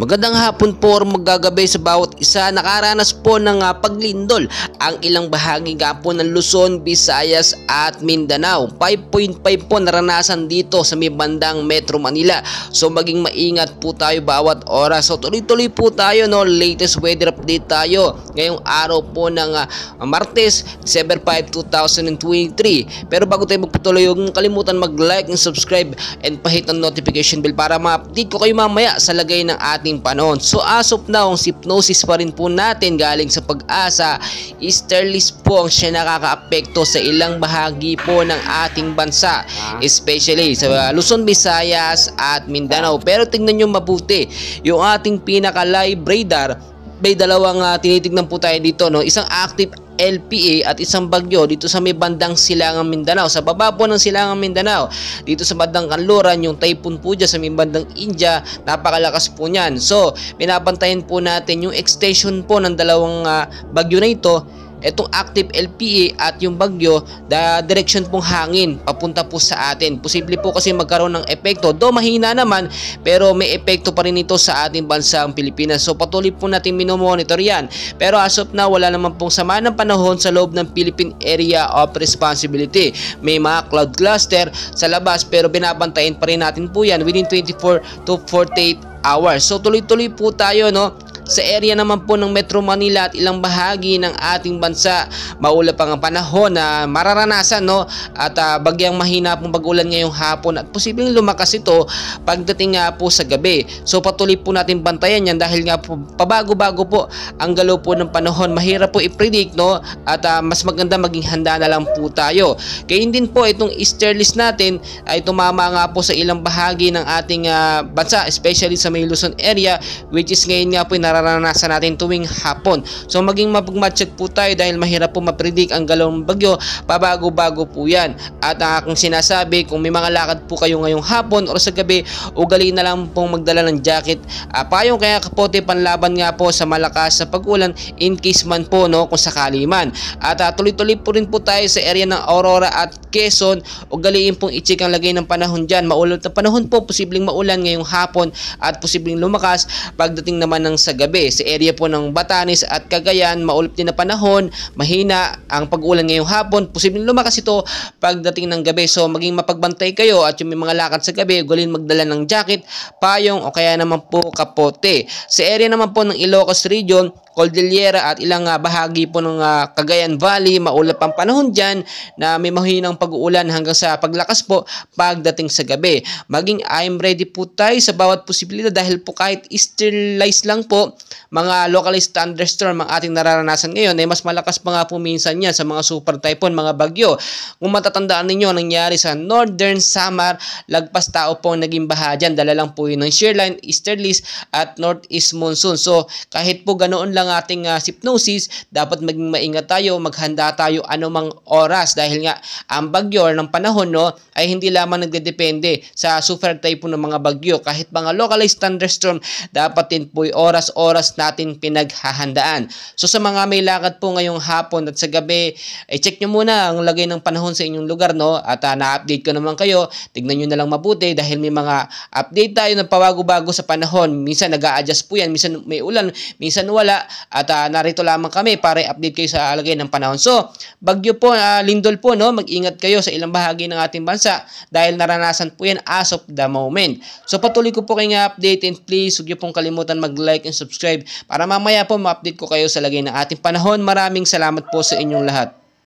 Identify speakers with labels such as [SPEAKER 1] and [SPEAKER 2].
[SPEAKER 1] Magandang hapon po or magagabi sa bawat isa. Nakaranas po ng paglindol ang ilang bahagi nga po ng Luzon, Visayas at Mindanao. 5.5 po naranasan dito sa may bandang Metro Manila. So maging maingat po tayo bawat oras. So tuloy-tuloy po tayo, no, latest weather update tayo ngayong araw po ng Martes, December 5, 2023. Pero bago tayo magpatuloy, huwag mong kalimutan mag-like and subscribe and pahit ang notification bell para ma-update ko kayo mamaya sa lagay ng ating panahon. So as of now, ang hypnosis pa rin po natin galing sa Pag-asa. Easterlies po ang siya nakakaapekto sa ilang bahagi po ng ating bansa, especially sa Luzon, Visayas at Mindanao. Pero tingnan nyo mabuti yung ating pinaka-live radar. May dalawang tinitignan po tayo dito, no? Isang active LPA at isang bagyo dito sa may bandang Silangang Mindanao. Sa baba po ng Silangang Mindanao, dito sa bandang Kanluran, yung typhoon po dyan sa may bandang India, napakalakas po niyan. So binabantayan po natin yung extension po ng dalawang bagyo na ito. Itong active LPA at yung bagyo, direction pong hangin papunta po sa atin. Posible po kasi magkaroon ng epekto, do mahina naman, pero may epekto pa rin ito sa ating bansang Pilipinas. So patuloy po natin minomonitor yan. Pero as of now, wala naman pong sama ng panahon sa loob ng Philippine Area of Responsibility. May mga cloud cluster sa labas, pero binabantayan pa rin natin po yan within 24 to 48 hours. So tuloy-tuloy po tayo, no? Sa area naman po ng Metro Manila at ilang bahagi ng ating bansa, maulap ang panahon na mararanasan, no? At bagyang mahina pong pag-ulan ngayong hapon at posibleng lumakas ito pagdating nga po sa gabi. So patuloy po natin bantayan yan dahil nga po pabago-bago po ang galaw po ng panahon. Mahirap po i-predict, no? At mas maganda maging handa na lang po tayo. Kaya din po itong easterlies natin ay tumama nga po sa ilang bahagi ng ating bansa, especially sa may Luzon area, which is ngayon nga po nararanasan natin tuwing hapon. So maging mapagmatsyag po tayo dahil mahirap po mapredict ang galaw ng bagyo. Pabago-bago po yan. At ang aking sinasabi, kung may mga lakad po kayo ngayong hapon or sa gabi, ugaliin na lang pong magdala ng jacket, payong kaya kapote, panlaban nga po sa malakas sa pag-ulan in case man po, no, kung sakali man. At tuloy-tuloy po rin po tayo sa area ng Aurora at Quezon. Ugaliin pong i-check ang lagay ng panahon dyan. Maulap na panahon po, posibleng maulan ngayong hapon at posibleng lumakas pagdating naman ng sa gabi. Sa area po ng Batanes at Cagayan, maulap din na panahon, mahina ang pag-ulan ngayong hapon, posibleng lumakas ito pagdating ng gabi. So maging mapagbantay kayo at yung may mga lakad sa gabi, ugaliin magdala ng jacket, payong o kaya naman po kapote. Sa area naman po ng Ilocos Region, Cordillera at ilang bahagi po ng Cagayan Valley, maulap ang panahon dyan na may mahinang pag-uulan hanggang sa paglakas po pagdating sa gabi. Maging I'm ready po tayo sa bawat posibilidad dahil po kahit easterlies lang po, mga localized thunderstorm ang ating nararanasan ngayon ay mas malakas pa nga po minsan yan sa mga super typhoon, mga bagyo. Kung matatandaan ninyo, nangyari sa Northern Samar, lagpas tao po ang naging baha dyan. Dala lang po yun ng shear line, easterlies at northeast monsoon. So kahit po ganoon lang ating hypnosis, dapat maging maingat tayo, maghanda tayo anumang oras dahil nga ang bagyo ng panahon, no, ay hindi lamang nagdedepende sa super typhoon ng mga bagyo. Kahit mga localized thunderstorm, dapat din po oras-oras natin pinaghahandaan. So sa mga may lakad po ngayong hapon at sa gabi, check nyo muna ang lagay ng panahon sa inyong lugar, no, at na-update ko naman kayo. Tignan nyo na lang mabuti dahil may mga update tayo na pabago-bago sa panahon. Minsan nag-a-adjust po yan, minsan may ulan, minsan wala. At narito lamang kami para i-update kayo sa lagay ng panahon. So, bagyo po, lindol po, no? Mag-ingat kayo sa ilang bahagi ng ating bansa dahil naranasan po yan as of the moment. So, patuloy ko po kayong update and please, huwag niyo pong kalimutan mag-like and subscribe para mamaya po ma-update ko kayo sa lagay ng ating panahon. Maraming salamat po sa inyong lahat.